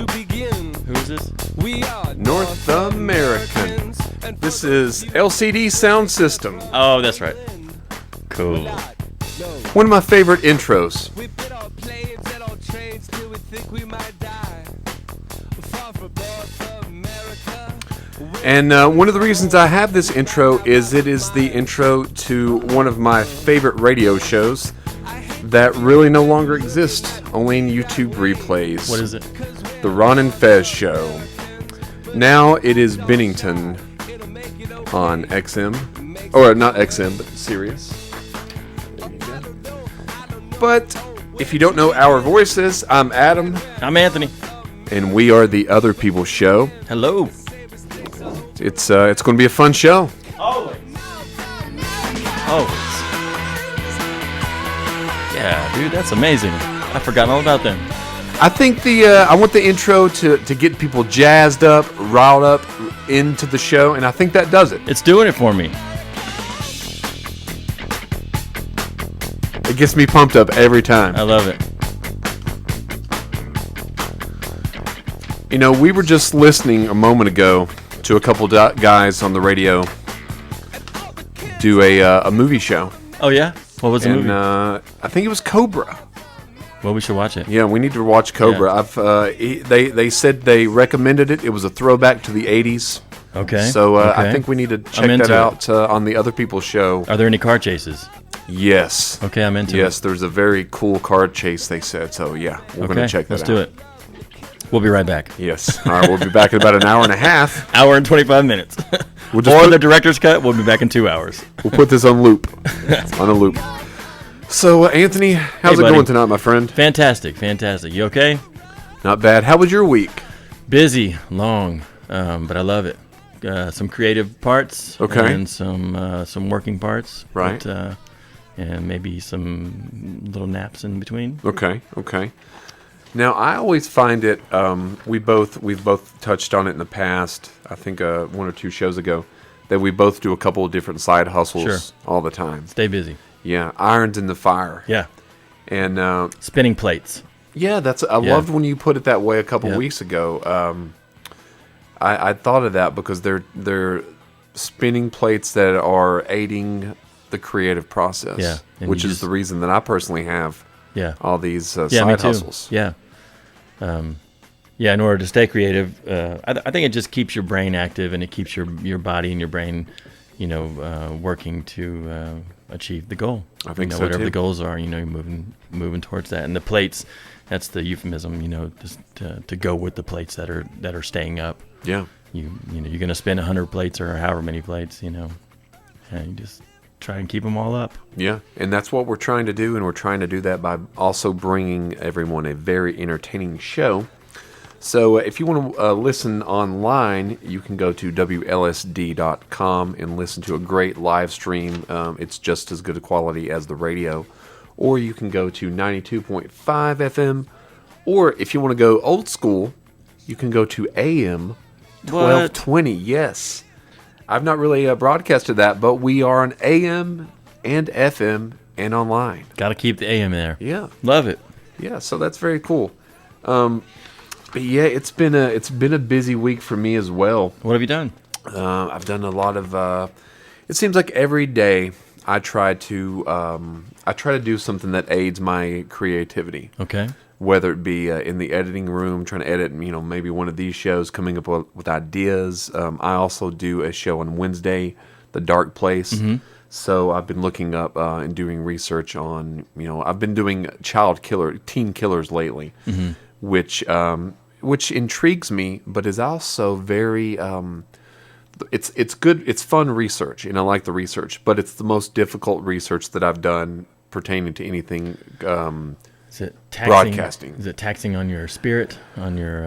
to begin. Who is this? We are North American. This is LCD Sound System. Oh, that's right. Cool. One of my favorite intros. We bid our planes and our trains till we think we might die. Far from North America. And one of the reasons I have this intro is it is the intro to one of my favorite radio shows that really no longer exists, only in YouTube replays. What is it? The Ron and Fez Show. Now it is Bennington on XM. Or not XM, but Sirius. There you go. But if you don't know our voices, I'm Adam. I'm Anthony. And we are the Other People Show. Hello. It's going to be a fun show. Always. Always. Yeah, dude, that's amazing. I've forgotten all about them. I think I want the intro to get people jazzed up, riled up into the show, and I think that does it. It's doing it for me. It gets me pumped up every time. I love it. You know, we were just listening a moment ago to a couple guys on the radio do a movie show. Oh, yeah? What was the movie? I think it was Cobra. Well, we should watch it. Yeah, we need to watch Cobra. Yeah. They said they recommended it. It was a throwback to the 80s. Okay. So okay. I think we need to check that out on the Other People's Show. Are there any car chases? Yes. Okay, I'm into it. Yes, there's a very cool car chase, they said. So, yeah, we're going to check that let's out. do it. We'll be right back. Yes. All right, we'll be back in about an hour and a half. Hour and 25 minutes. We'll just or the director's cut, we'll be back in 2 hours. We'll put this on loop. On a loop. So, Anthony, how's it going tonight, my friend? Fantastic, fantastic. You okay? Not bad. How was your week? Busy, long, but I love it. Some creative parts. Okay. And some working parts. Right. But, and maybe some little naps in between. Okay. Now, I always find it, we've both touched on it in the past, I think 1 or 2 shows ago, that we both do a couple of different side hustles all the time. Stay busy. Yeah, irons in the fire. Yeah. And spinning plates. Yeah, I loved when you put it that way a couple weeks ago. I thought of that because they're spinning plates that are aiding the creative process, which is the reason that I personally have all these side hustles. Yeah. In order to stay creative, I think it just keeps your brain active and it keeps your body and your brain, working to achieve the goal. I think so whatever too. the goals are, you're moving towards that. And the plates, that's the euphemism, just to go with the plates that are staying up. Yeah. You're gonna spin 100 plates or however many plates, and you just try and keep them all up. Yeah, and that's what we're trying to do, and we're trying to do that by also bringing everyone a very entertaining show. So if you want to listen online, you can go to WLSD.com and listen to a great live stream. It's just as good a quality as the radio. Or you can go to 92.5 FM. Or if you want to go old school, you can go to AM 1220. Yes. I've not really broadcasted that, but we are on AM and FM and online. Got to keep the AM there. Yeah. Love it. Yeah, so that's very cool. But yeah, it's been a busy week for me as well. What have you done? I've done a lot of. It seems like every day I try to do something that aids my creativity. Okay. Whether it be in the editing room, trying to edit, maybe one of these shows, coming up with ideas. I also do a show on Wednesday, The Dark Place. Mm-hmm. So I've been looking up and doing research on, I've been doing teen killers lately, mm-hmm. which intrigues me, but is also very, it's good, it's fun research, and I like the research, but it's the most difficult research that I've done pertaining to anything is it taxing, broadcasting. Is it taxing on your spirit, on your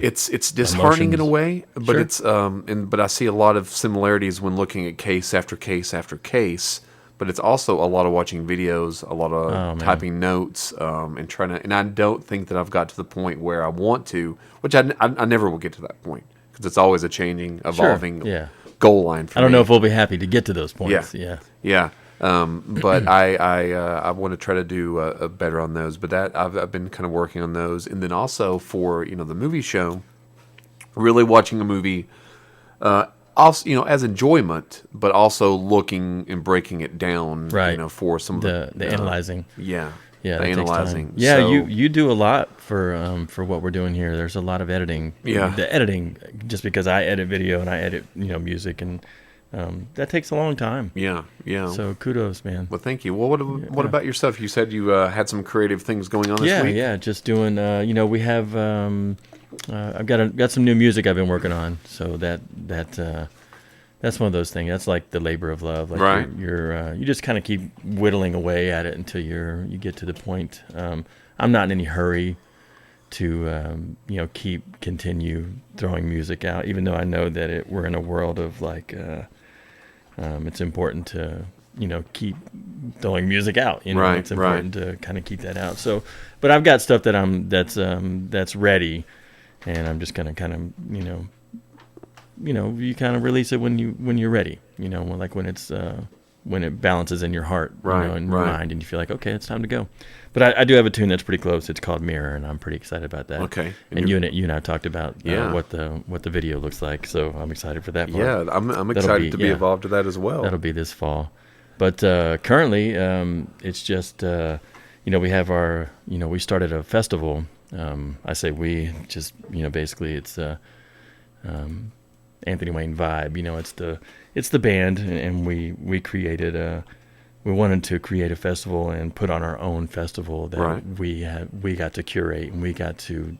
it's disheartening emotions? In a way, but Sure. it's but I see a lot of similarities when looking at case after case after case. But it's also a lot of watching videos, a lot of typing notes, and trying to. And I don't think that I've got to the point where I want to, which I never will get to that point because it's always a changing, evolving goal line for me. I don't know if we'll be happy to get to those points. Yeah. But I want to try to do better on those. But that I've been kind of working on those, and then also for the movie show, really watching a movie, also as enjoyment, but also looking and breaking it down, Right. For some of The analyzing. Yeah, Yeah, the that takes analyzing. time. Yeah, So, you do a lot for what we're doing here. There's a lot of editing. Yeah. The editing, just because I edit video and I edit music, and that takes a long time. Yeah. So kudos, man. Well, thank you. Well, what about yourself? You said you had some creative things going on this week. Yeah, just doing. We have. I've got some new music I've been working on. So that's one of those things. That's like the labor of love. Like Right. You just kind of keep whittling away at it until you get to the point. I'm not in any hurry to continue throwing music out, even though I know that we're in a world of like it's important to keep throwing music out. Right, It's important to kind of keep that out. So, but I've got stuff that's ready, and I'm just gonna kind of you kind of release it when you're ready. Like when it's when it balances in your heart, Right, and your right. mind, and you feel like, okay, it's time to go. But I do have a tune that's pretty close. It's called Mirror, and I'm pretty excited about that. Okay. And you and I talked about Yeah. what the video looks like, so I'm excited for that part. Yeah, I'm excited to be involved with that as well. That'll be this fall. But currently, it's just we have our we started a festival. I say we, just basically it's Anthony Wayne Vibe. It's the band, and we created we wanted to create a festival and put on our own festival that Right. we got to curate, and we got to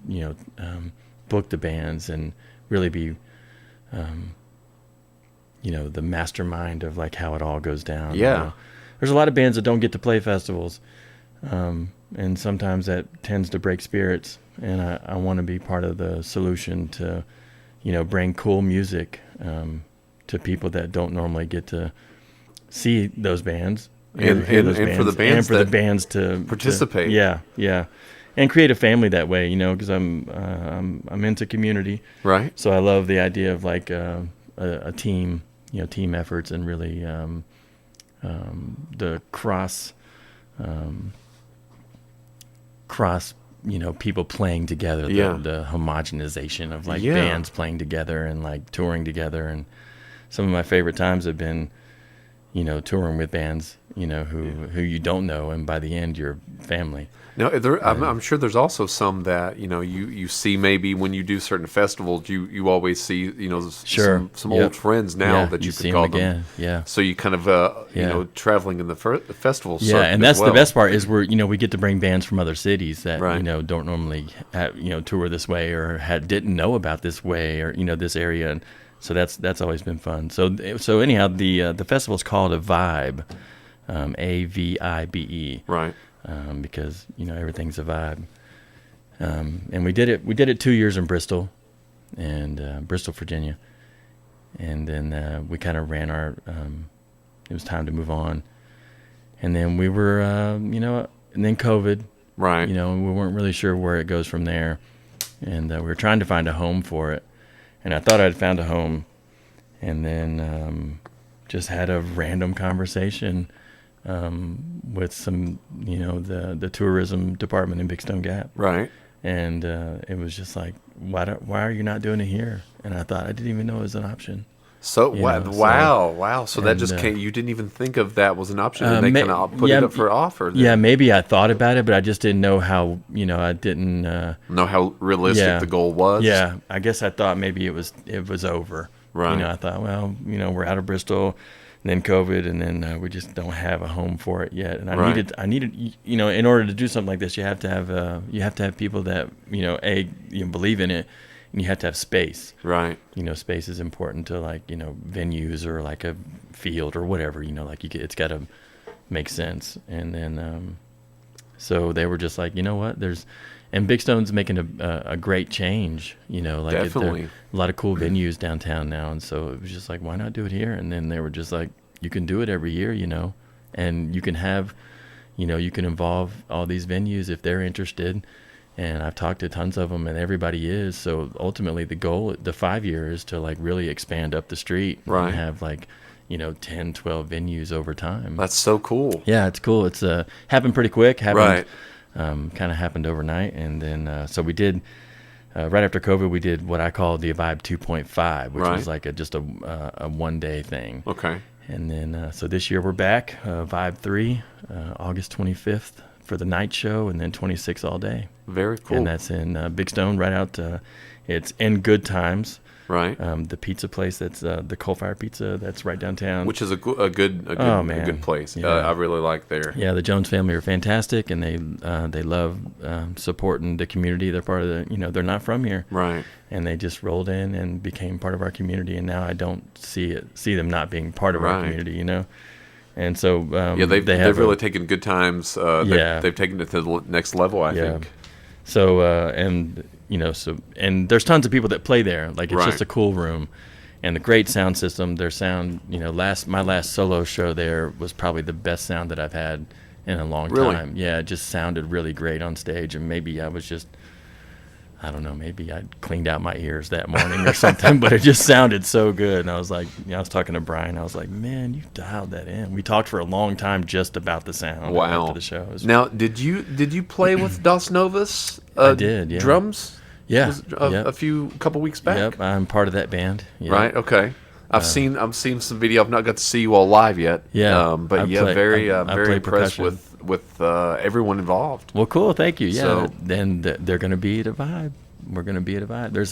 book the bands and really be the mastermind of like how it all goes down. Yeah. There's a lot of bands that don't get to play festivals, and sometimes that tends to break spirits, and I want to be part of the solution to bring cool music to people that don't normally get to see those bands, And hear those for the bands and for the that bands to participate. Yeah, and create a family that way, because I'm into community, Right. so I love the idea of like a team, team efforts, and really the cross people playing together, the homogenization of like Yeah. bands playing together and like touring together. And some of my favorite times have been touring with bands who you don't know, and by the end you're family. Now, I'm sure there's also some that you see maybe when you do certain festivals, you always see Sure. some Yep. old friends now Yeah, that you see could call them again. Yeah. So you kind of Yeah. traveling in the festival Yeah, circuit and as that's the well. best part is we get to bring bands from other cities that Right. don't normally tour this way, or didn't know about this way, or this area, and so that's always been fun. So anyhow, the festival's called AVIBE, AVIBE, Right. because everything's a vibe, and we did it 2 years in Bristol, and Bristol, Virginia, and then we kind of ran our. It was time to move on. And then we were, and then COVID, Right. we weren't really sure where it goes from there. And we were trying to find a home for it. And I thought I'd found a home. And then just had a random conversation with some, the tourism department in Big Stone Gap. Right. And it was just like, why are you not doing it here? And I thought, I didn't even know it was an option. So wow. So that and, just came. You didn't even think of that was an option, and they kind of put it up for offer. Then. Yeah, maybe I thought about it, but I just didn't know how. I didn't know how realistic the goal was. Yeah, I guess I thought maybe it was over. Right. I thought, well, we're out of Bristol, and then COVID, and then we just don't have a home for it yet. And I needed, in order to do something like this, you have to have people that believe in it. And you have to have space. Right. Space is important to like, venues or like a field or whatever, it's got to make sense. And then, so they were just like, you know what, and Big Stone's making a great change, Definitely. A lot of cool venues downtown now. And so it was just like, why not do it here? And then they were just like, you can do it every year, and you can have, you can involve all these venues if they're interested. And I've talked to tons of them, and everybody is. So ultimately, the goal, the 5 years, is to like really expand up the street, Right. and have like, 10, 12 venues over time. That's so cool. Yeah, it's cool. It's happened pretty quick. Right. Kind of happened overnight, and then so we did. Right after COVID, we did what I call the AVIBE 2.5, which was like just a 1-day thing. Okay. And then so this year we're back, VIBE 3, August 25th for the night show, and then 26 all day. Very cool. And that's in Big Stone, right out. It's in Good Times. Right. The pizza place that's the Coal Fire Pizza that's right downtown. Which is a good place. Yeah. I really like there. Yeah, the Jones family are fantastic, and they love supporting the community. They're part of the, they're not from here. Right. And they just rolled in and became part of our community, and now I don't see them not being part of our community, And so they've really taken Good Times. They've taken it to the next level, I think. So and there's tons of people that play there. Like it's just a cool room, and the great sound system. Their sound, my last solo show there was probably the best sound that I've had in a long time. Yeah, it just sounded really great on stage, and maybe I was just, I don't know, maybe I cleaned out my ears that morning or something, but it just sounded so good. And I was like, I was talking to Brian. I was like, man, you dialed that in. We talked for a long time just about the sound after the show. Now, did you play with Das Novus? I did, yeah. Drums? Yeah. A couple weeks back? Yep, I'm part of that band. Yeah. Right, okay. I've seen some video. I've not got to see you all live yet. Yeah. But very impressed with everyone involved. Well, cool. Thank you. Yeah. So, then they're going to be at AVIBE. We're going to be at AVIBE. There's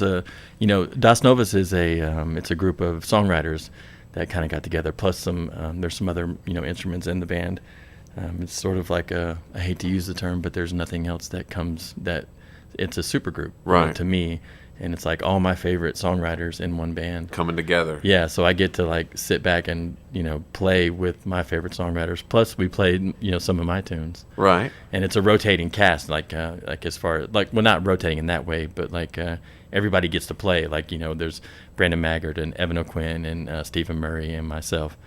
Das Novus is it's a group of songwriters that kind of got together. Plus there's some other instruments in the band. It's sort of like I hate to use the term, but there's nothing else that it's a super group to me. And it's like all my favorite songwriters in one band coming together. Yeah, so I get to like sit back and play with my favorite songwriters. Plus, we played some of my tunes. Right. And it's a rotating cast, like as far not rotating in that way, but everybody gets to play. There's Brandon Maggart and Evan O'Quinn and Stephen Murray and myself,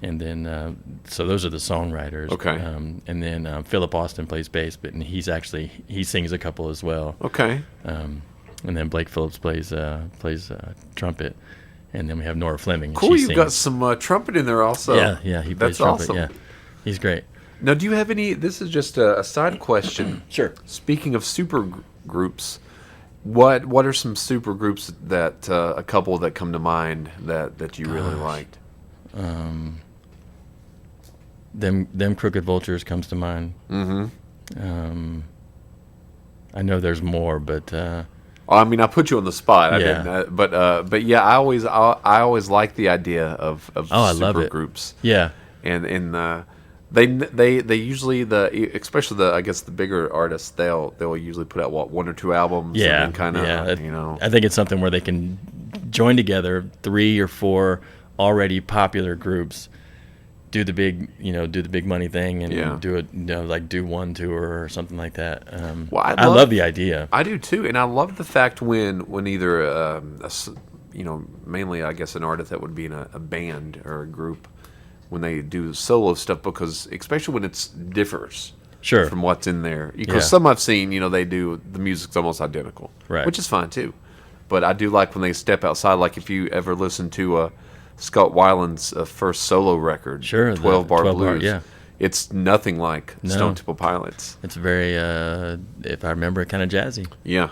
and then so those are the songwriters. Okay. And then Philip Austin plays bass, but he sings a couple as well. Okay. And then Blake Phillips plays trumpet, and then we have Nora Fleming. Cool, you've got some trumpet in there also. Yeah, he plays trumpet. Awesome. Yeah, he's great. Now, do you have any? This is just a side question. Sure. Speaking of super groups, what are some super groups that a couple that come to mind that you really liked? Them Crooked Vultures comes to mind. Mm-hmm. I know there's more, but. I mean, I put you on the spot. I didn't, but yeah, I always like the idea of super groups. Yeah, and they usually especially the bigger artists they'll usually put out one or two albums. Yeah, and kind of I think it's something where they can join together 3 or 4 already popular groups. Do the big money thing and do it, do one tour or something like that. I love the idea. I do too, and I love the fact when either mainly I guess an artist that would be in a band or a group when they do solo stuff, because especially when it differs from what's in there. Because some I've seen they do the music's almost identical, right, which is fine too. But I do like when they step outside. Like if you ever listen to Scott Weiland's first solo record, 12 Bar Blues. Yeah. It's nothing like Stone Temple Pilots. It's very, if I remember, kind of jazzy. Yeah.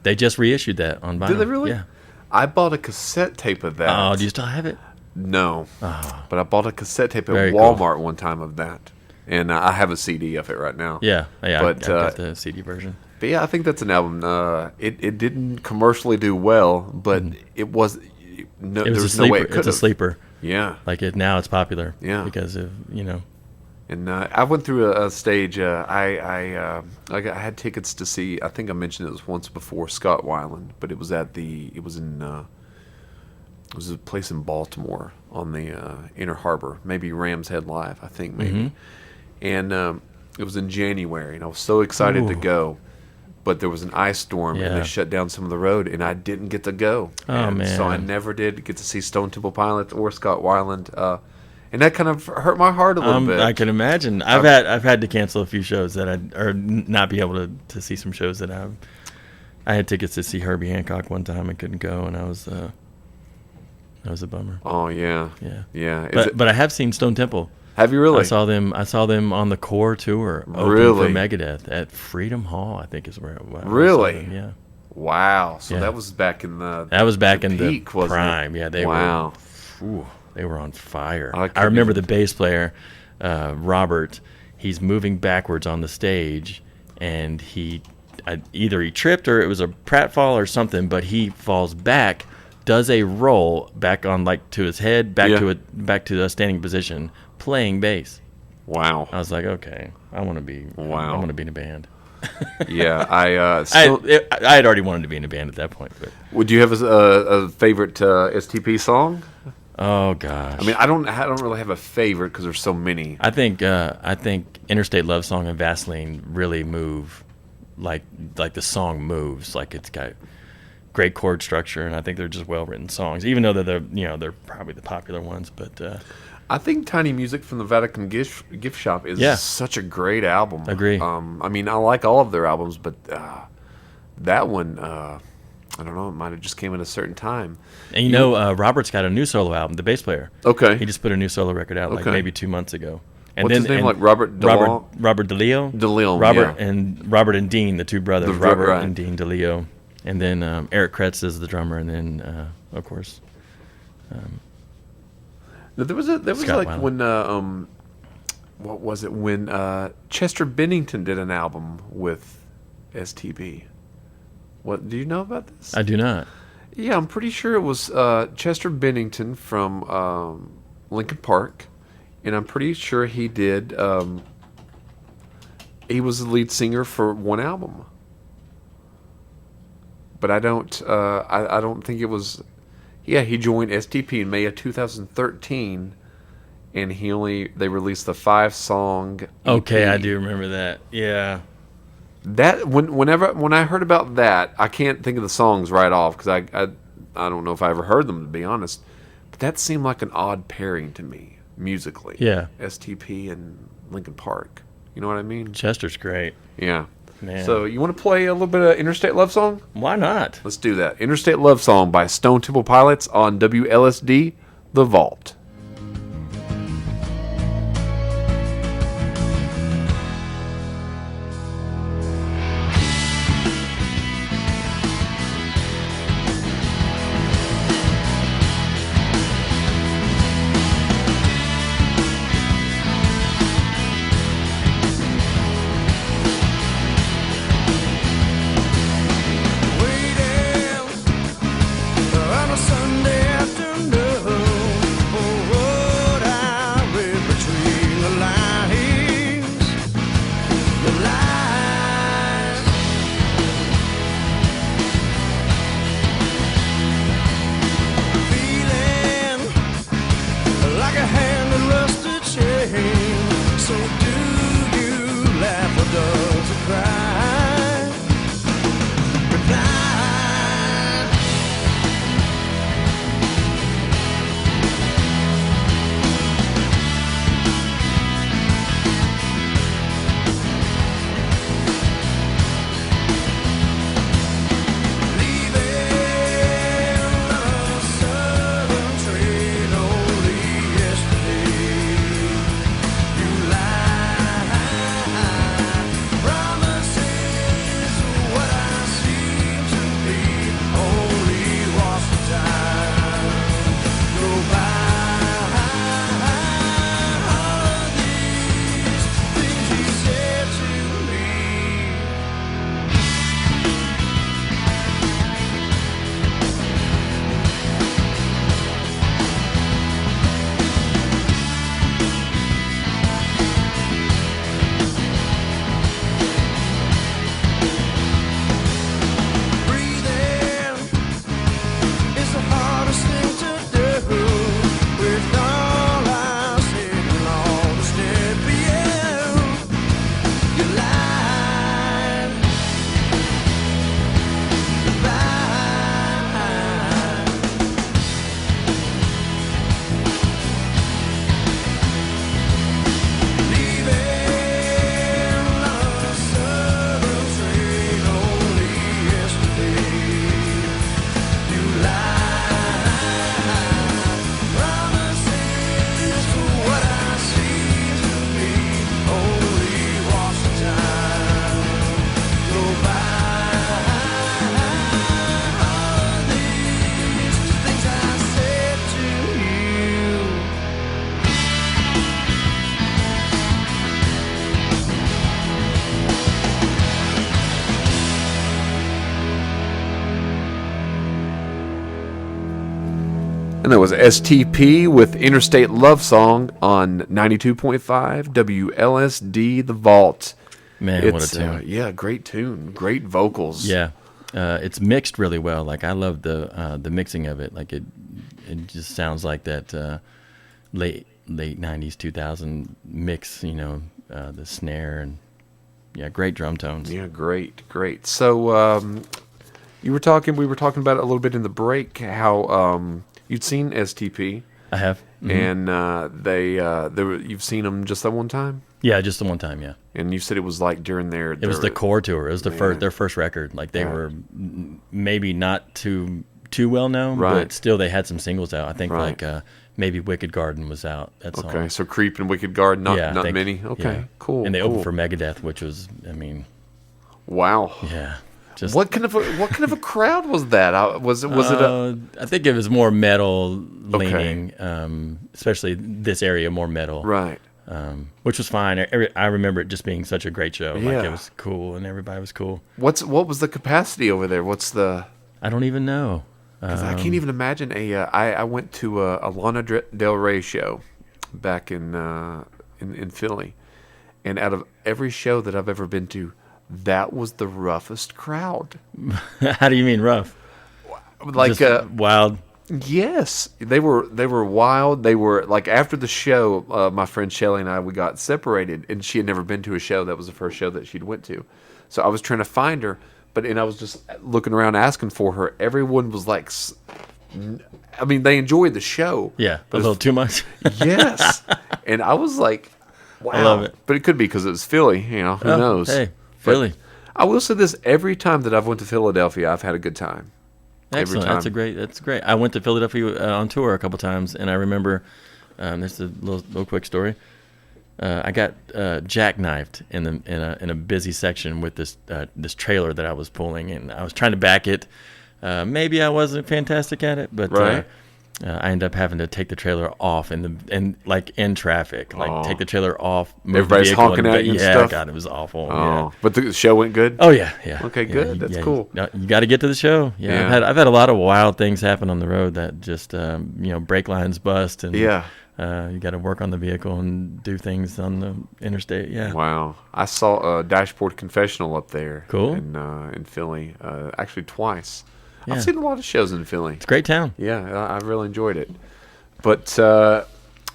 They just reissued that on vinyl. Did they really? Yeah. I bought a cassette tape of that. Oh, do you still have it? No. Oh. But I bought a cassette tape at Walmart one time of that. And I have a CD of it right now. Yeah. But, I got the CD version. But yeah, I think that's an album. It didn't commercially do well, but it was... No, it was no way it could. It's a sleeper. Yeah. Now it's popular. Yeah. Because of, And I went through a stage. I had tickets to see. I think I mentioned it was once before, Scott Weiland, but it was a place in Baltimore on the Inner Harbor, maybe Rams Head Live, I think maybe. Mm-hmm. And it was in January, and I was so excited to go. But there was an ice storm, and they shut down some of the road, and I didn't get to go. Man! So I never did get to see Stone Temple Pilots or Scott Weiland, and that kind of hurt my heart a little bit. I can imagine. I've had to cancel a few shows or not be able to see some shows that I had tickets to see Herbie Hancock one time and couldn't go, and I was That was a bummer. Oh yeah. Yeah. Yeah. But I have seen Stone Temple. Have you really? I saw them on the Core tour. Really? For Megadeth at Freedom Hall, I think is where I saw Really? them, yeah. Wow. So Yeah. that was back in the peak, wasn't prime. it? Yeah, they wow. they were on fire. I couldn't I remember even- the bass player, Robert. He's moving backwards on the stage, and either he tripped or it was a pratfall or something. But he falls back, does a roll back on to his head, back to the standing position, playing bass. Wow. I was like, okay, I want to be. Wow. I want to be in a band. Yeah, I I had already wanted to be in a band at that point. But would you have a favorite STP song? oh gosh, I mean, I don't really have a favorite because there's so many. I think Interstate Love Song and Vaseline really move, like the song moves, like it's got great chord structure, and I think they're just well written songs, even though they're probably the popular ones. But I think Tiny Music from the Vatican Gift Shop is such a great album. Agree. I mean, I like all of their albums, but that one, I don't know, it might have just came at a certain time. and Robert's got a new solo album, the bass player. Okay. He just put a new solo record out Okay. maybe 2 months ago. And What's his name? Like Robert DeLeon? Robert DeLeo. DeLeon, Robert and Dean, the two brothers, Robert right. and Dean DeLeo. And then Eric Kretz is the drummer, and then of course. Now, there was Scott like Weiland. when what was it when Chester Bennington did an album with STB. What do you know about this? I do not. Yeah, I'm pretty sure it was Chester Bennington from Linkin Park, and I'm pretty sure he did. He was the lead singer for one album, but I don't. I don't think it was. Yeah, he joined STP in May of 2013, and they released the 5-song EP. Okay, I do remember that. Yeah. That when I heard about that, I can't think of the songs right off because I don't know if I ever heard them, to be honest. But that seemed like an odd pairing to me musically. Yeah. STP and Linkin Park. You know what I mean? Chester's great. Yeah. Man. So you want to play a little bit of Interstate Love Song? Why not? Let's do that. Interstate Love Song by Stone Temple Pilots on WLSD, The Vault. Waiting on a Sunday afternoon. And that was STP with Interstate Love Song on 92.5 WLSD The Vault. Man, what a tune. Yeah, great tune. Great vocals. Yeah. It's mixed really well. Like, I love the mixing of it. Like, it just sounds like that late 90s, 2000 mix, the snare and, yeah, great drum tones. Yeah, great. So, we were talking about it a little bit in the break, how you'd seen STP. I have. Mm-hmm. And you've seen them just that one time? Yeah, just the one time, yeah. And you said it was like during their... It was the core tour. It was their first record. Like, they were maybe not too well known, but still they had some singles out. I think like maybe Wicked Garden was out. That song. Okay, so Creep and Wicked Garden, not many. Okay, yeah. cool. And they opened for Megadeth, which was, I mean... Wow. Yeah. Just, what kind of a crowd was that? Was it I think it was more metal leaning, especially this area, more metal. Right. Which was fine. I remember it just being such a great show. Yeah. Like, it was cool and everybody was cool. What was the capacity over there? I don't even know. Because I can't even imagine I went to a Lana Del Rey show back in Philly, and out of every show that I've ever been to, that was the roughest crowd. How do you mean rough? Like just wild. Yes, they were wild. They were like, after the show, my friend Shelly and we got separated, and she had never been to a show. That was the first show that she'd went to. So I was trying to find her, and I was just looking around asking for her. Everyone was like, I mean, they enjoyed the show. Yeah, a little too much. Yes, and I was like, wow. I love it. But it could be because it was Philly. Who knows? Hey, Philly. But I will say this: every time that I've went to Philadelphia, I've had a good time. Excellent. That's great. I went to Philadelphia on tour a couple times, and I remember this is a little quick story. I got jackknifed in a busy section with this trailer that I was pulling, and I was trying to back it. Maybe I wasn't fantastic at it, but I ended up having to take the trailer off in traffic, take the trailer off. Everybody's honking at you and stuff. God, it was awful. Oh, yeah. But the show went good. Oh yeah. Okay, good. That's cool. You got to get to the show. Yeah, I've had a lot of wild things happen on the road that just brake lines bust and you got to work on the vehicle and do things on the interstate. Yeah. Wow. I saw a Dashboard Confessional up there. Cool. In Philly, actually twice. Yeah. I've seen a lot of shows in Philly. It's a great town. Yeah, I really enjoyed it. But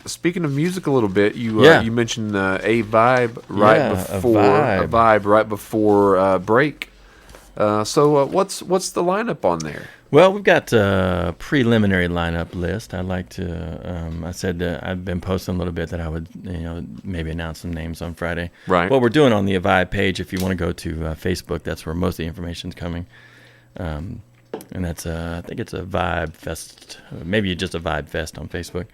speaking of music a little bit, you mentioned AVIBE right before break. So what's the lineup on there? Well, we've got a preliminary lineup list. I'd like to. I said I've been posting a little bit that I would, maybe announce some names on Friday. Right. What we're doing on the AVIBE page, if you want to go to Facebook, that's where most of the information's coming. And that's I think it's a Vibe Fest, maybe just a Vibe Fest on Facebook.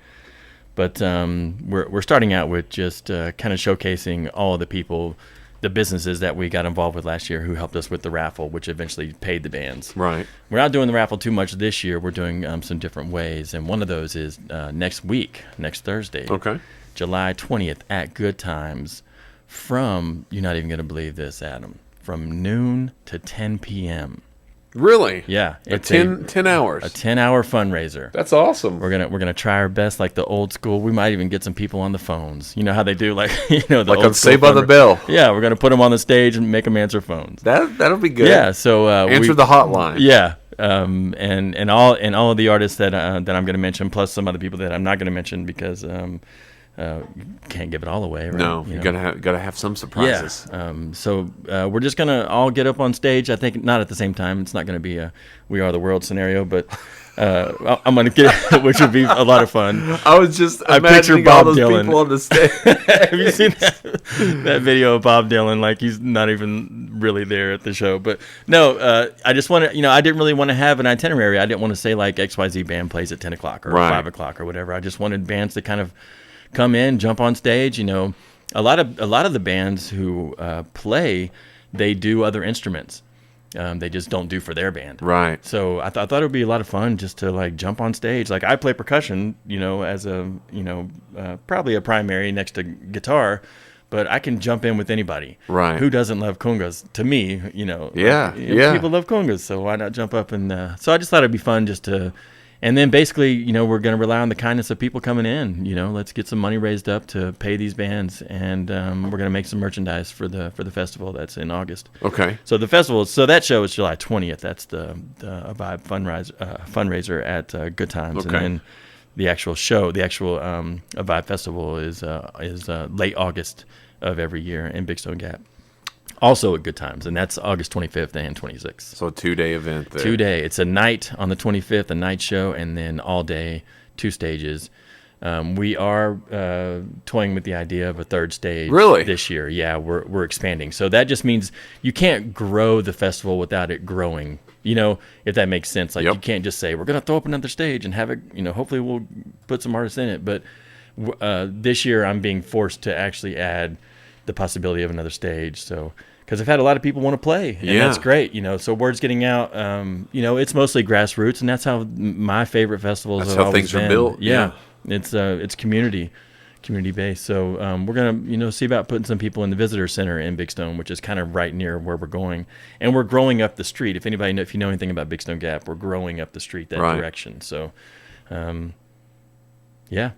But we're starting out with just kind of showcasing all of the people, the businesses that we got involved with last year who helped us with the raffle, which eventually paid the bands. Right. We're not doing the raffle too much this year. We're doing some different ways, and one of those is next Thursday. Okay. July 20th at Good Times from, you're not even going to believe this, Adam, from noon to 10 p.m. Really? Yeah. It's 10 hours. A 10-hour fundraiser. That's awesome. We're gonna try our best, like the old school. We might even get some people on the phones. You know how they do, like the like old on Saved by the Bell. Yeah, we're gonna put them on the stage and make them answer phones. That'll be good. Yeah. So answer the hotline. Yeah. And all of the artists that I'm gonna mention, plus some other people that I'm not gonna mention because can't give it all away, right? No, you gotta have some surprises. Yeah. So we're just gonna all get up on stage. I think not at the same time. It's not gonna be a "We Are the World" scenario, but I'm gonna get, which would be a lot of fun. I was just imagining Bob all those Dylan. people on the stage. Have you seen that video of Bob Dylan? Like, he's not even really there at the show. But no, I just want to, I didn't really want to have an itinerary. I didn't want to say like XYZ band plays at 10 o'clock or 5 o'clock or whatever. I just wanted bands to kind of come in, jump on stage. A lot of the bands who play, they do other instruments. They just don't do for their band. Right. So I thought it would be a lot of fun just to like jump on stage. Like, I play percussion, as a probably a primary next to guitar, but I can jump in with anybody. Right. Who doesn't love congas? To me, Yeah. People love congas, so why not jump up and? So I just thought it'd be fun just to And then basically, you know, we're going to rely on the kindness of people coming in. You know, let's get some money raised up to pay these bands, and we're going to make some merchandise for the festival that's in August. Okay. So the festival, that show is July 20th. That's the AVIBE fundraiser at Good Times, Okay. and then the actual show, the actual AVIBE festival is late August of every year in Big Stone Gap. Also at Good Times, and that's August 25th and 26th. So a 2-day event there. 2-day. It's a night on the 25th, a night show, and then all day, 2 stages. We are toying with the idea of a 3rd stage Really? this year. Yeah, we're expanding. So that just means you can't grow the festival without it growing. You know, if that makes sense. Like, Yep. you can't just say, we're going to throw up another stage and have it, you know, hopefully we'll put some artists in it. But this year I'm being forced to actually add the possibility of another stage. So, because I've had a lot of people want to play, and Yeah. that's great, you know. So word's getting out. You know, it's mostly grassroots, and that's how my favorite festivals That's have how always things are been. built, Yeah, it's community based. So we're gonna, you know, see about putting some people in the visitor center in Big Stone, which is kind of right near where we're going, and we're growing up the street. If you know anything about Big Stone Gap, we're growing up the street that Right. direction. So, yeah.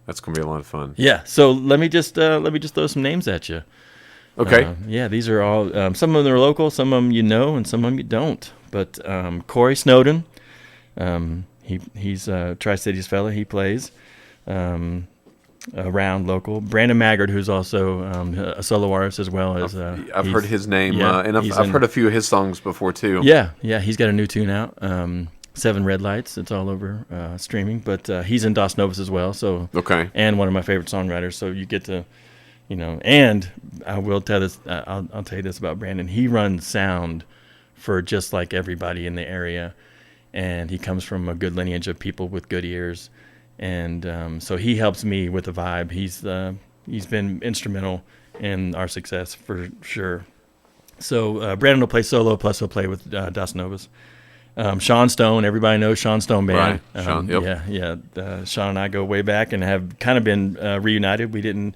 That's going to be a lot of fun. Yeah, so let me just throw some names at you. Okay. Yeah, these are all. Some of them are local, some of them you know, and some of them you don't. But Corey Snowden, he's a Tri-Cities fella. He plays around local. Brandon Maggard, who's also a solo artist as well as. I've heard his name, yeah, and I've heard a few of his songs before too. Yeah, he's got a new tune out. 7 Red Lights. It's all over streaming, but he's in Dos Novas as well. So Okay. and one of my favorite songwriters. So you get to, you know, and I will tell this. I'll tell you this about Brandon. He runs sound for just like everybody in the area, and he comes from a good lineage of people with good ears, and so he helps me with the vibe. He's been instrumental in our success for sure. So Brandon will play solo, plus he'll play with Dos Novas. Sean Stone, everybody knows Sean Stone Band. Right. Sean, yep. Yeah. Sean and I go way back and have kind of been reunited. We didn't.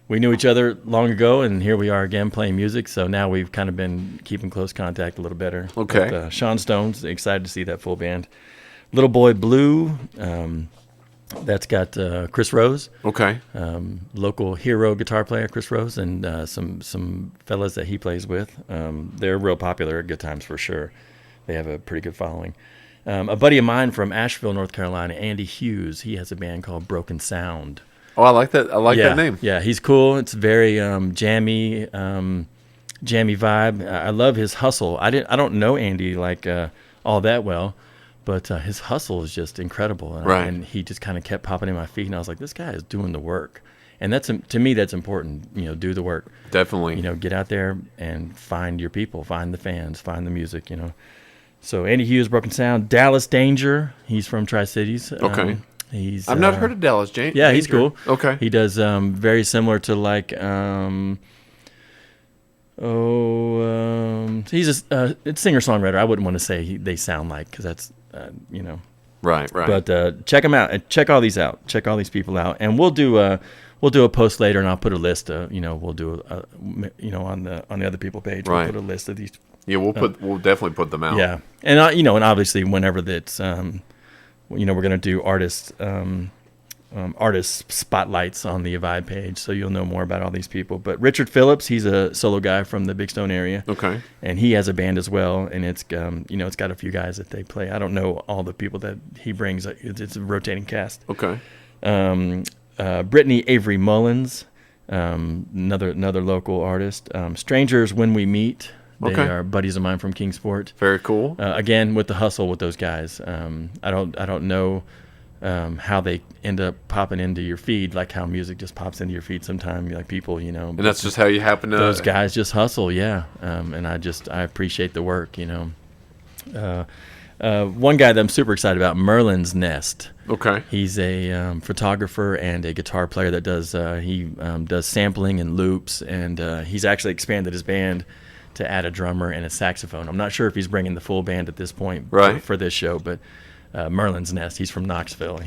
We knew each other long ago, and here we are again playing music. So now we've kind of been keeping close contact a little better. Okay. But, Sean Stone's excited to see that full band. Little Boy Blue, that's got Chris Rose, Okay. local hero guitar player Chris Rose, and some fellas that he plays with. They're real popular at Good Times for sure. They have a pretty good following. A buddy of mine from Asheville, North Carolina, Andy Hughes, he has a band called Broken Sound. Oh, I like that. I like that name. Yeah, he's cool. It's very jammy vibe. I love his hustle. I don't know Andy like all that well, but his hustle is just incredible. Right. And he just kind of kept popping in my feet, and I was like, this guy is doing the work. And that's, to me, that's important. You know, do the work. Definitely. You know, get out there and find your people, find the fans, find the music. You know. So Andy Hughes, Broken Sound. Dallas Danger. He's from Tri-Cities. Okay. He's. I've not heard of Dallas Jane. Yeah, he's cool. Okay. He does very similar to like he's a singer-songwriter. I wouldn't want to say they sound like, because that's you know. Right. But check them out. Check all these out. Check all these people out, and we'll do a post later, and I'll put a list. We'll do on the other people page. Right. We'll put a list of these. Yeah, we'll definitely put them out. Yeah, and and obviously whenever that's we're gonna do artist spotlights on the AVIBE page, so you'll know more about all these people. But Richard Phillips, he's a solo guy from the Big Stone area. Okay. And he has a band as well, and it's it's got a few guys that they play. I don't know all the people that he brings. It's a rotating cast. Okay. Brittany Avery Mullins, another local artist. Strangers When We Meet. They Okay. are buddies of mine from Kingsport. Very cool. Again, with the hustle with those guys. I don't know how they end up popping into your feed, like how music just pops into your feed sometimes, like people, And that's just how you happen to. those guys just hustle, yeah. And I appreciate the work, One guy that I'm super excited about, Merlin's Nest. Okay. He's a photographer and a guitar player that does does sampling and loops, and he's actually expanded his band to add a drummer and a saxophone. I'm not sure if he's bringing the full band at this point Right. for this show, but Merlin's Nest, he's from Knoxville.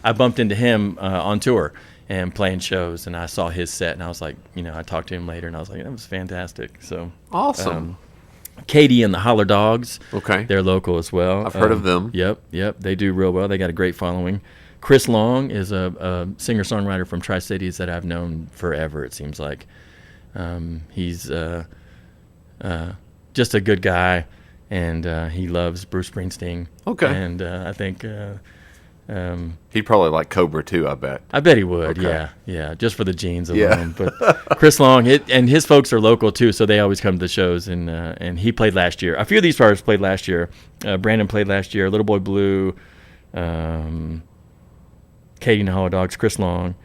I bumped into him on tour and playing shows, and I saw his set, and I was like, I talked to him later, and I was like, that was fantastic. So Awesome. Katie and the Holler Dogs. Okay. They're local as well. I've heard of them. Yep. They do real well. They got a great following. Chris Long is a singer-songwriter from Tri-Cities that I've known forever, it seems like. He's just a good guy, and he loves Bruce Springsteen. Okay. And I think... He'd probably like Cobra too, I bet. I bet he would, Okay. yeah, just for the genes alone. But Chris Long, and his folks are local too, so they always come to the shows. And he played last year. A few of these artists played last year. Brandon played last year. Little Boy Blue, Katie and the Holler Dogs, Chris Long.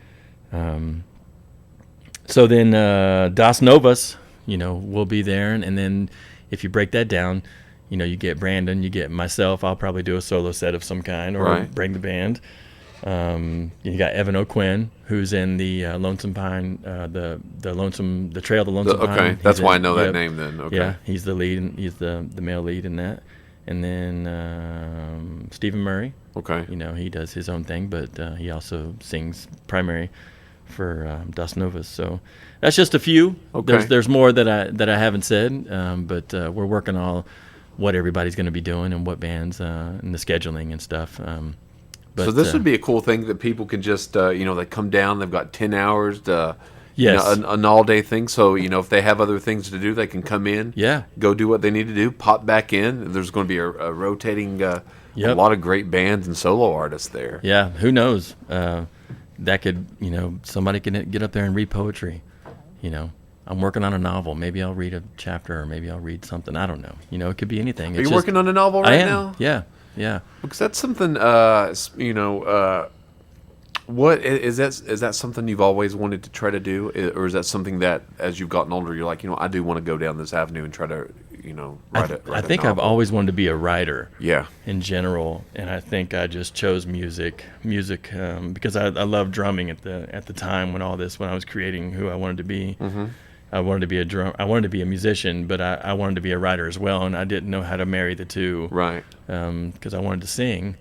So then Das Novas, will be there, and then if you break that down. You get Brandon, you get myself. I'll probably do a solo set of some kind, or bring the band. You got Evan O'Quinn, who's in the Lonesome Pine, the Trail of the Lonesome Pine. Okay, that's why I know that name then. Okay. Yeah, he's the lead. He's the male lead in that. And then Stephen Murray. Okay. He does his own thing, but he also sings primary for Das Novas. So that's just a few. Okay. There's more that I haven't said, but we're working all what everybody's going to be doing and what bands and the scheduling and stuff. So this would be a cool thing that people can just, they come down, they've got 10 hours to, an all-day thing. So, if they have other things to do, they can come in, go do what they need to do, pop back in. There's going to be a rotating, a lot of great bands and solo artists there. Yeah, who knows? That could, somebody can get up there and read poetry, I'm working on a novel. Maybe I'll read a chapter, or maybe I'll read something. I don't know. It could be anything. Are you working on a novel right now? Yeah. Because that's something. What is that? Is that something you've always wanted to try to do, or is that something that, as you've gotten older, you're like, I do want to go down this avenue and try to, write it. I think I've always wanted to be a writer. Yeah. In general, and I think I just chose music, because I loved drumming at the time when I was creating who I wanted to be. Mm-hmm. I wanted to be I wanted to be a musician, but I wanted to be a writer as well, and I didn't know how to marry the two. Right. Because I wanted to sing,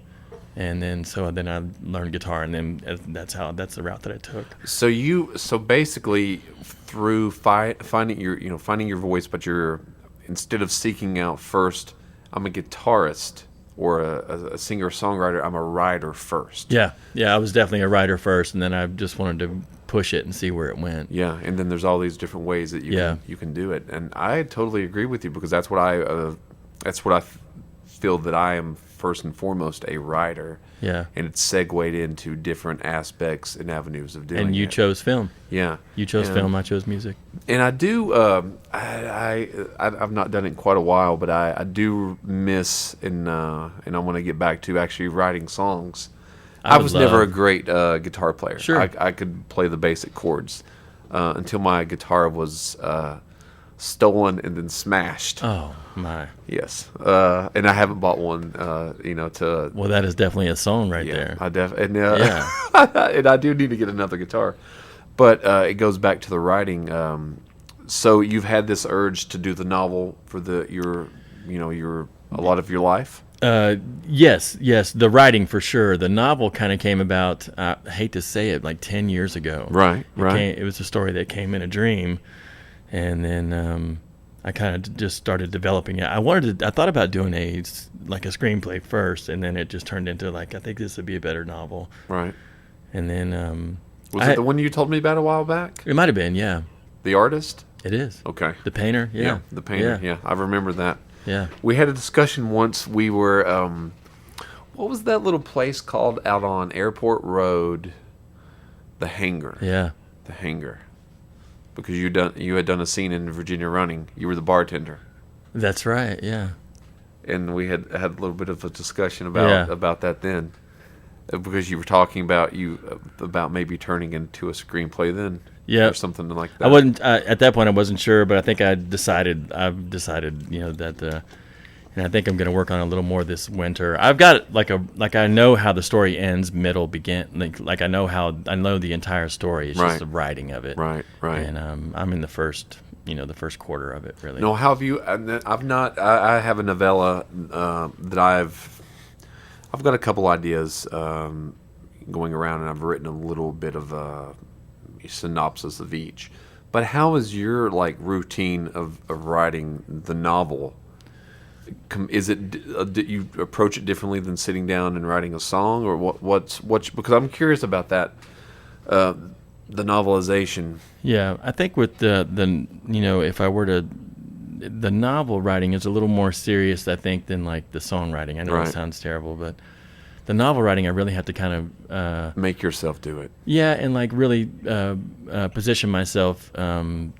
and then I learned guitar, and then that's the route that I took. So basically through finding your voice, but instead of seeking out first, I'm a guitarist or a singer songwriter, I'm a writer first. Yeah, I was definitely a writer first, and then I just wanted to push it and see where it went. Yeah, and then there's all these different ways that you can do it, and I totally agree with you, because that's what I feel that I am first and foremost, a writer. Yeah. And it's segued into different aspects and avenues of doing it. And you chose film. Yeah. You chose film, I chose music. And I do, I've not done it in quite a while, but I do miss, and I want to get back to actually writing songs. I was never a great guitar player. Sure. I could play the basic chords until my guitar was stolen and then smashed. Oh, my. Yes. And I haven't bought one, to... Well, that is definitely a song there. And I do need to get another guitar. But it goes back to the writing. So you've had this urge to do the novel for a lot of your life? Yes, the writing for sure. The novel kind of came about, I hate to say it, like 10 years ago. Right. It was a story that came in a dream, and then I kind of just started developing it. I thought about doing a screenplay first, and then it just turned into I think this would be a better novel. Right. And then was it the one you told me about a while back? It might have been, yeah. The artist? It is. Okay. The painter, yeah. The painter, yeah. I remember that. Yeah. We had a discussion once. We were, what was that little place called out on Airport Road? The Hangar. Yeah. The Hangar. Because you had done a scene in Virginia Running. You were the bartender. That's right, yeah. And we had a little bit of a discussion about that then. Because you were talking about maybe turning into a screenplay then. Yeah, or something like that. I wasn't at that point. I wasn't sure, but I think I've decided, that, and I think I'm going to work on it a little more this winter. I've got I know how the story ends, middle, begin. I know the entire story. It's just the writing of it. Right. And I'm in the first quarter of it, really. No, how have you? I've not. I have a novella that I've got a couple ideas going around, and I've written a little bit of a synopsis of each. But how is your routine of writing the novel Is it do you approach it differently than sitting down and writing a song, or what's because I'm curious about that, the novelization. Yeah, I think with the if I were to, the novel writing is a little more serious, I think, than like the songwriting. I know Right. it sounds terrible, but the novel writing, I really have to kind of Make yourself do it. yeah, and like really position myself to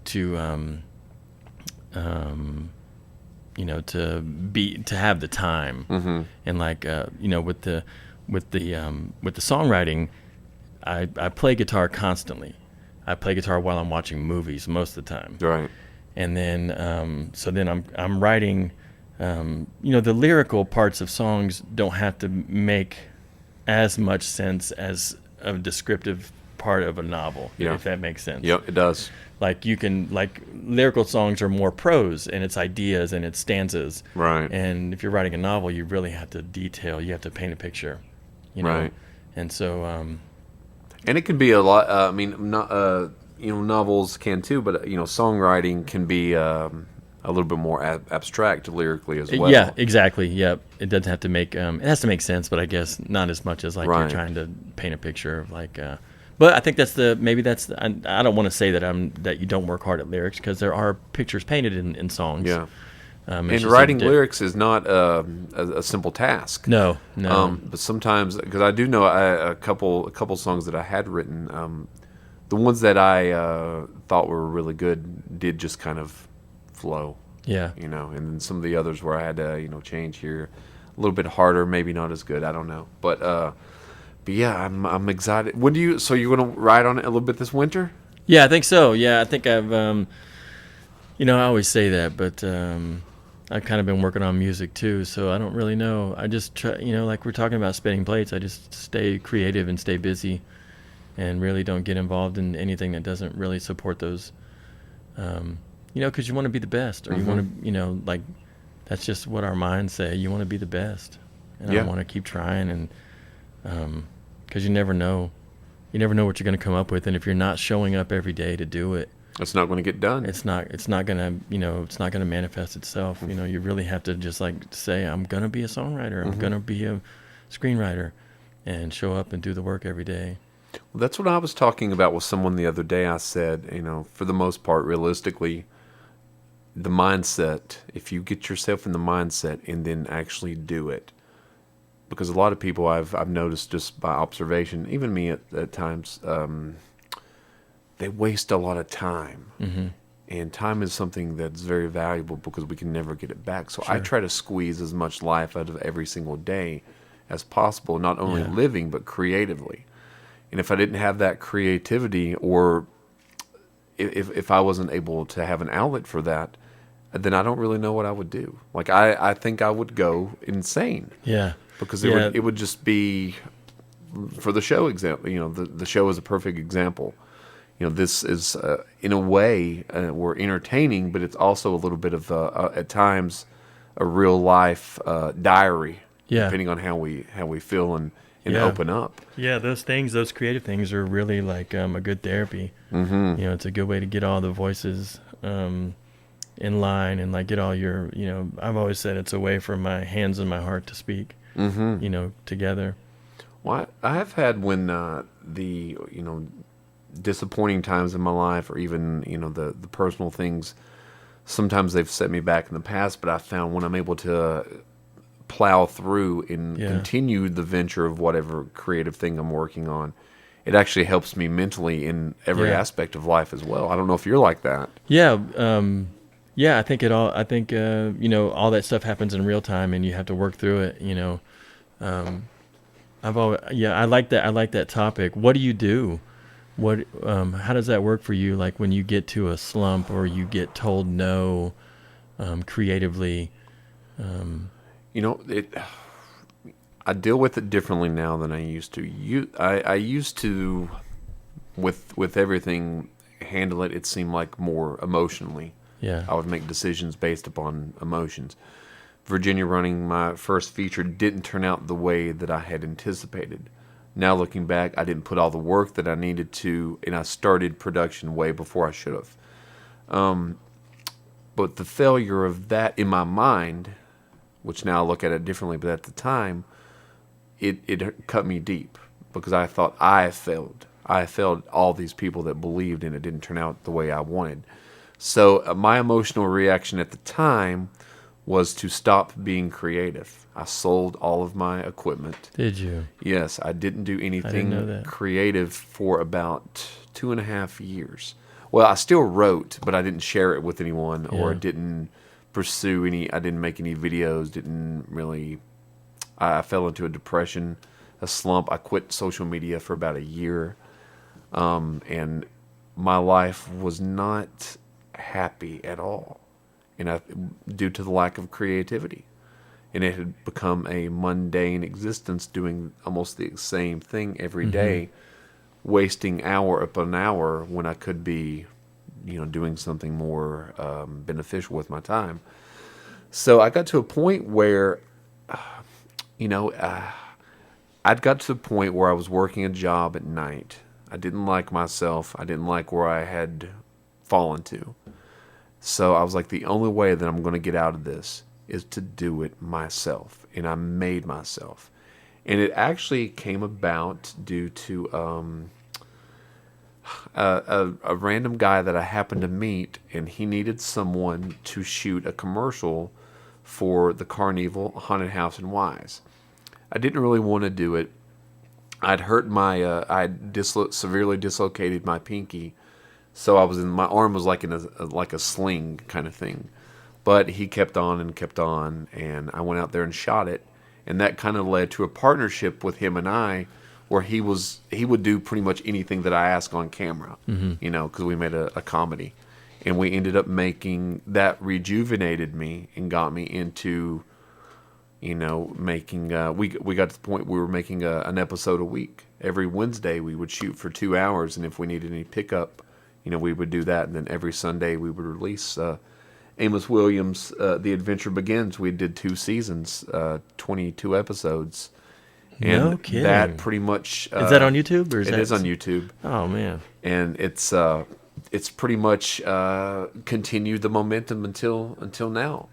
to have the time, and like with the songwriting, I play guitar constantly. I play guitar while I'm watching movies most of the time, Right. and then so then I'm writing. The lyrical parts of songs don't have to make as much sense as a descriptive part of a novel, Yeah. if that makes sense. Yep, it does. Like lyrical songs are more prose, and it's ideas and it's stanzas. Right. And if you're writing a novel, you really have to detail. You have to paint a picture. Right. And so And it can be a lot. I mean, not novels can too, but songwriting can be a little bit more abstract lyrically as well. yeah, exactly. Yep. It doesn't have to make it has to make sense, but I guess not as much as like Right. you're trying to paint a picture of like. But I think I don't want to say that you don't work hard at lyrics, because there are pictures painted in songs. Yeah. It's And just writing lyrics is not a simple task. No. But sometimes, because I do know a couple songs that I had written, the ones that I thought were really good did just kind of flow. Yeah. And then some of the others where I had to change here a little bit harder, maybe not as good. I don't know, but yeah, I'm excited. When do you? So you're gonna ride on it a little bit this winter? Yeah, I think so. Yeah, I think I've I always say that, but I've kind of been working on music too, so I don't really know. I just try, like we're talking about spinning plates, I just stay creative and stay busy, and really don't get involved in anything that doesn't really support those. Because you want to be the best, or you want to, like, that's just what our minds say. You want to be the best, and Yeah. I want to keep trying, and because you never know what you're going to come up with, and if you're not showing up every day to do it, It's not going to get done. it's not gonna manifest itself. You really have to just like say, I'm gonna be a songwriter, I'm gonna be a screenwriter, and show up and do the work every day. Well, that's what I was talking about with someone the other day. I said, for the most part, realistically, the mindset, if you get yourself in the mindset and then actually do it, because a lot of people I've noticed just by observation, even me at times, they waste a lot of time. And time is something that's very valuable because we can never get it back. So I try to squeeze as much life out of every single day as possible, not only Yeah. living, but creatively. And if I didn't have that creativity, or if I wasn't able to have an outlet for that, then I don't really know what I would do. Like, I think I would go insane, Yeah, because Yeah. it would just be, for the show example, the show is a perfect example. This is, in a way, we're entertaining, but it's also a little bit of, at times, a real life diary, Yeah. depending on how we feel and Yeah. open up. Yeah, those creative things are really like a good therapy. It's a good way to get all the voices in line, and like get all your, I've always said it's a way for my hands and my heart to speak, together. Well, I have had when the disappointing times in my life, or even the personal things, sometimes they've set me back in the past, but I found when I'm able to plow through and Yeah. continue the venture of whatever creative thing I'm working on, it actually helps me mentally in every Yeah. aspect of life as well. I don't know if you're like that. Yeah, I think all that stuff happens in real time, and you have to work through it. I like that. I like that topic. What do you do? How does that work for you? Like when you get to a slump, or you get told no, creatively. I deal with it differently now than I used to. I used to, with everything, handle it. It seemed like more emotionally. Yeah. I would make decisions based upon emotions. Virginia running my first feature didn't turn out the way that I had anticipated. Now looking back, I didn't put all the work that I needed to, and I started production way before I should have. But the failure of that in my mind which now I look at it differently. But at the time, it cut me deep because I thought I failed. I failed all these people that believed, and it didn't turn out the way I wanted. So my emotional reaction at the time was to stop being creative. I sold all of my equipment. Did you? Yes, I didn't do know anything that. creative for about 2.5 years. Well, I still wrote, but I didn't share it with anyone or Yeah. didn't pursue any. I didn't make any videos. Didn't really. I fell into a depression, a slump. I quit social media for about a year, and my life was not happy at all, and due to the lack of creativity. And it had become a mundane existence, doing almost the same thing every day, wasting hour upon hour when I could be, doing something more beneficial with my time. So I got to a point where, I'd got to the point where I was working a job at night. I didn't like myself. I didn't like where I had fallen to. So I was like, the only way that I'm going to get out of this is to do it myself. And I made myself. And it actually came about due to a random guy that I happened to meet, and he needed someone to shoot a commercial for the Carnival Haunted House in Wise. I didn't really want to do it. I'd hurt severely dislocated my pinky, so my arm was like in a sling kind of thing. But he kept on, and I went out there and shot it, and that kind of led to a partnership with him and I, where he would do pretty much anything that I asked on camera, because we made a comedy, and we ended up making that rejuvenated me and got me into, making. We got to the point we were making an episode a week. Every Wednesday we would shoot for 2 hours, and if we needed any pickup, we would do that, and then every Sunday we would release. Amos Williams, The Adventure Begins. We did 2 seasons, 22 episodes. And No kidding. that pretty much... is that on YouTube? Or is on YouTube. Oh, man. And it's pretty much continued the momentum until now.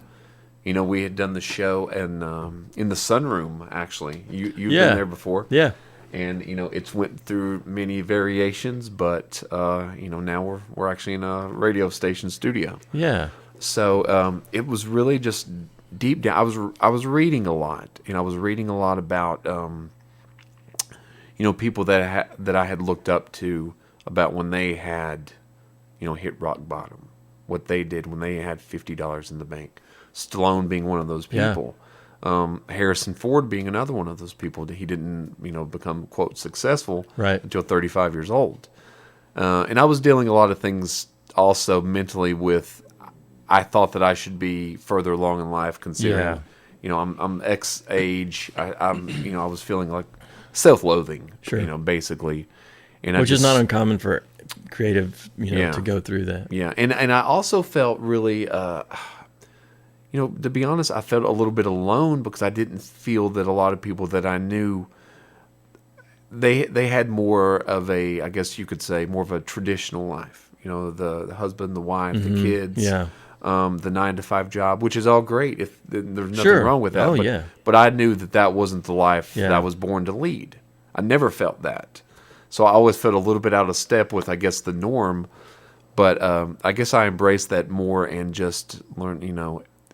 We had done the show in the sunroom, actually. You've been there before. Yeah. And, it's went through many variations, but, now we're actually in a radio station studio. Yeah. So it was really just deep down. I was reading a lot, and I was reading a lot about people that I had looked up to about when they had hit rock bottom, what they did when they had $50 in the bank. Stallone being one of those people. Yeah. Harrison Ford being another one of those people. He didn't become quote successful until 35 years old. And I was dealing a lot of things also mentally with. I thought that I should be further along in life, considering, I'm X age. I was feeling like self-loathing, basically. And which is not uncommon for creative, to go through that. Yeah, and I also felt really, to be honest, I felt a little bit alone because I didn't feel that a lot of people that I knew, they had more of a, I guess you could say, more of a traditional life. The husband, the wife, the kids. Yeah. The 9-to-5 job, which is all great. If there's nothing wrong with that, but I knew that wasn't the life that I was born to lead. I never felt that, so I always felt a little bit out of step with, I guess, the norm. But I guess I embraced that more and just learned,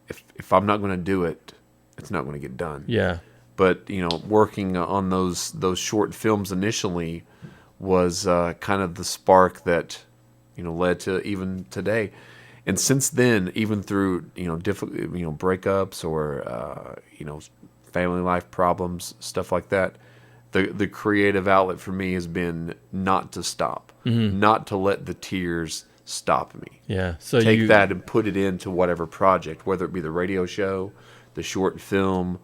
if I'm not going to do it, it's not going to get done. Yeah. But working on those short films initially was kind of the spark that led to even today. And since then, even through breakups or family life problems, stuff like that, the creative outlet for me has been not to stop, not to let the tears stop me. Yeah. So take that and put it into whatever project, whether it be the radio show, the short film,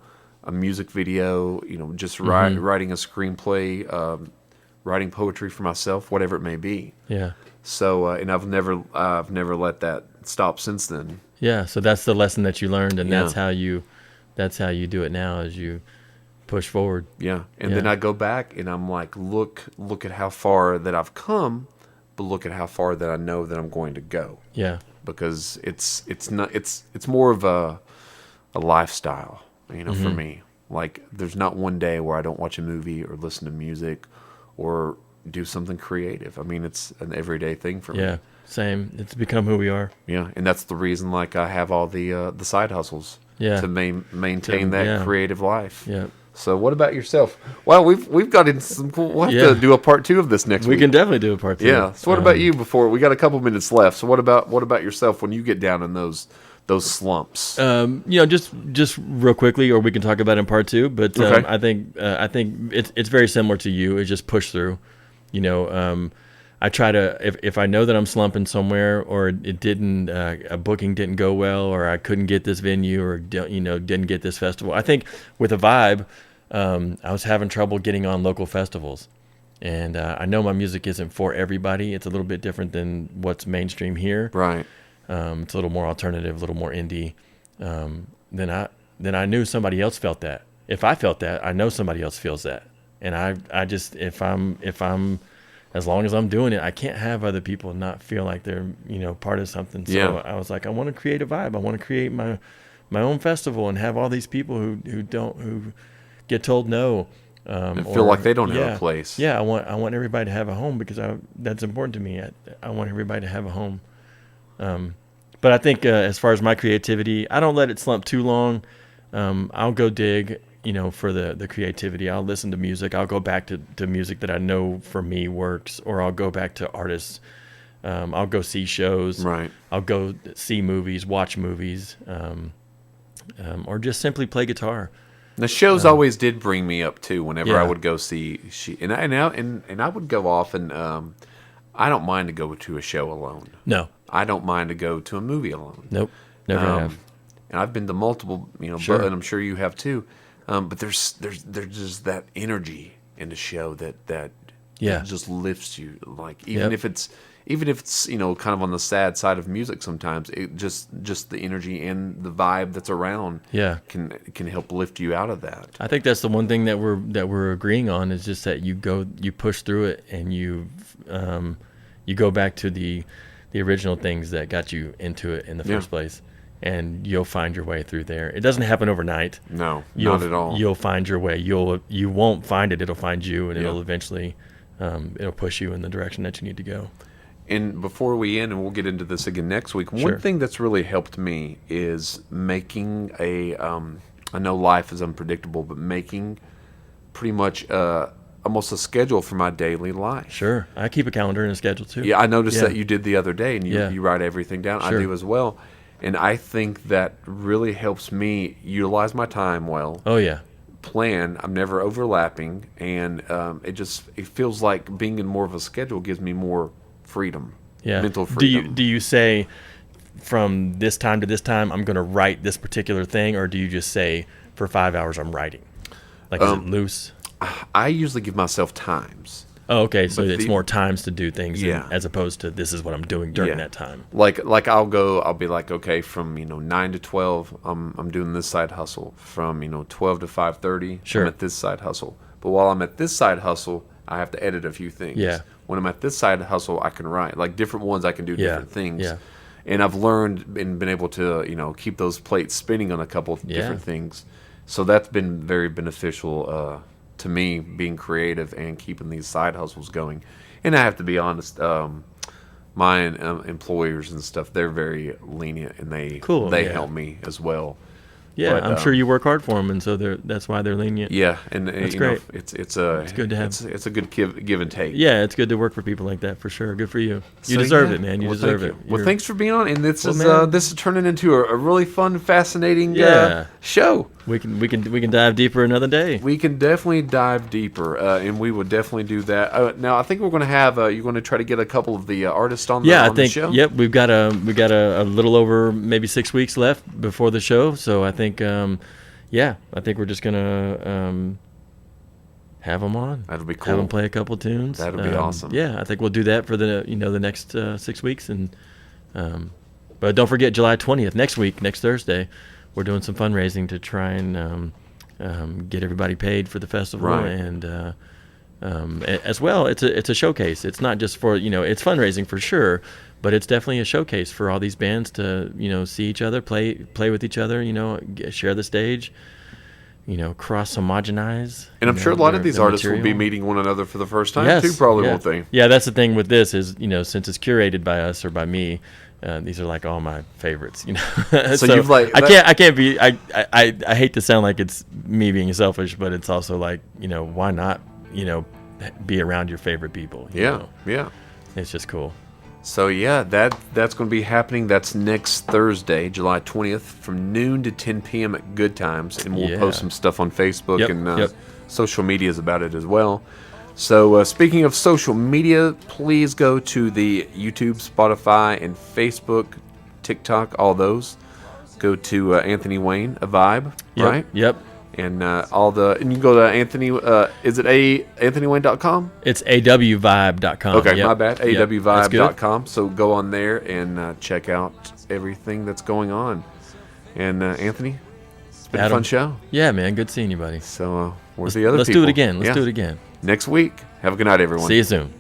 a music video, just writing a screenplay, writing poetry for myself, whatever it may be. Yeah. So and I've never let that stop since then. Yeah, so that's the lesson that you learned, and that's how you do it now as you push forward. Yeah, and then I go back and I'm like, look at how far that I've come, but look at how far that I know that I'm going to go. Yeah, because it's more of a a lifestyle, for me. Like, there's not one day where I don't watch a movie or listen to music or do something creative. I mean, it's an everyday thing for me. Yeah, same. It's become who we are. Yeah, and that's the reason, like, I have all the side hustles to maintain that creative life. Yeah. So, what about yourself? Well, we've got into some cool. We'll have to do a part 2 of this next week. We can definitely do a part 2. Yeah. So, what about you? Before we got a couple minutes left. So, what about yourself when you get down in those slumps? Just real quickly, or we can talk about it in part 2. But Okay. I think it's very similar to you. It's just push through. I try to, if I know that I'm slumping somewhere, or it didn't, a booking didn't go well, or I couldn't get this venue, or didn't get this festival. I think with AVIBE, I was having trouble getting on local festivals, and I know my music isn't for everybody. It's a little bit different than what's mainstream here. Right. It's a little more alternative, a little more indie. Then I knew somebody else felt that. If I felt that, I know somebody else feels that. And I just, if I'm as long as I'm doing it, I can't have other people not feel like they're, part of something. So I was like, I want to create a vibe. I want to create my own festival and have all these people who get told no. And feel like they don't have a place. Yeah, I want everybody to have a home, because that's important to me. I want everybody to have a home. But I think as far as my creativity, I don't let it slump too long. I'll go dig, for the creativity. I'll listen to music. I'll go back to music that I know for me works, or I'll go back to artists. I'll go see shows. Right. I'll go see movies, watch movies, or just simply play guitar. The shows always did bring me up too. Whenever I would go see, and I would go off, and I don't mind to go to a show alone. No, I don't mind to go to a movie alone. nope, never have. And I've been to multiple, Sure. and I'm sure you have too. But there's just that energy in the show that just lifts you. Like, even if it's kind of on the sad side of music, sometimes it just the energy and the vibe that's around can help lift you out of that. I think that's the one thing that we're agreeing on, is just that you push through it, and you go back to the original things that got you into it in the first place. And you'll find your way through there. It doesn't happen overnight. No, not at all. You'll find your way. You won't find it. It'll find you, and it'll eventually it'll push you in the direction that you need to go. And before we end, and we'll get into this again next week, one thing that's really helped me is making I know life is unpredictable, but making pretty much almost a schedule for my daily life. Sure. I keep a calendar and a schedule too. Yeah, I noticed that you did the other day, and you write everything down. Sure. I do as well. And I think that really helps me utilize my time well. Oh, yeah. Plan. I'm never overlapping. And it feels like being in more of a schedule gives me more freedom. Yeah. Mental freedom. Do you say, from this time to this time, I'm going to write this particular thing? Or do you just say, for 5 hours, I'm writing? Like, is it loose? I usually give myself times. Oh, okay. So it's more times to do things, as opposed to this is what I'm doing during that time. Like I'll be like, okay, from 9 to 12, I'm doing this side hustle. From 12 to 5:30, Sure. I'm at this side hustle. But while I'm at this side hustle, I have to edit a few things. Yeah. When I'm at this side hustle, I can write. Like, different ones, I can do different things. Yeah. And I've learned and been able to keep those plates spinning on a couple of different things. So that's been very beneficial to me, being creative and keeping these side hustles going. And I have to be honest, my employers and stuff, they're very lenient, and they help me as well. Yeah, But, I'm sure you work hard for them, and so that's why they're lenient. Yeah, and That's great. It's good to have. it's a good give and take. Yeah, it's good to work for people like that, for sure. Good for you. You So, deserve it, man. You Well, deserve thank it. you. Well, You're- thanks for being on. And this man. is turning into a really fun, fascinating show. We can dive deeper another day. We can definitely dive deeper, and we would definitely do that. Now, I think we're going to have you're going to try to get a couple of the artists on the, I on think. the show. Yep, we've got a little over maybe 6 weeks left before the show, so I think I think we're just gonna have them on. That'll be cool. Have them play a couple tunes. That'll be awesome. Yeah, I think we'll do that for the next 6 weeks, and but don't forget July 20th, next Thursday, we're doing some fundraising to try and get everybody paid for the festival, Right. and As well, it's a showcase. It's not just for, it's fundraising for sure, but it's definitely a showcase for all these bands to, see each other, play with each other, share the stage, cross homogenize. And I'm sure a lot of these artists will be meeting one another for the first time too, probably, won't they? Yeah, that's the thing with this is, since it's curated by us or by me, these are like all my favorites, So you've like I can't be I hate to sound like it's me being selfish, but it's also like, why not, be around your favorite people. You know? Yeah. It's just cool. So yeah, that's going to be happening. That's next Thursday, July 20th, from noon to 10 p.m. at Good Times, and we'll post some stuff on Facebook and social medias about it as well. So speaking of social media, please go to the YouTube, Spotify, and Facebook, TikTok, all those. Go to Anthony Wayne, AVIBE, right? Yep. And and you can go to Anthony. Is it AnthonyWayne.com? It's AWVibe.com. Okay, my bad. AWVibe.com. So go on there and check out everything that's going on. And Anthony, it's been a fun show. Yeah, man. Good seeing you, buddy. So where's the other people? Let's do it again. Let's do it again. Next week. Have a good night, everyone. See you soon.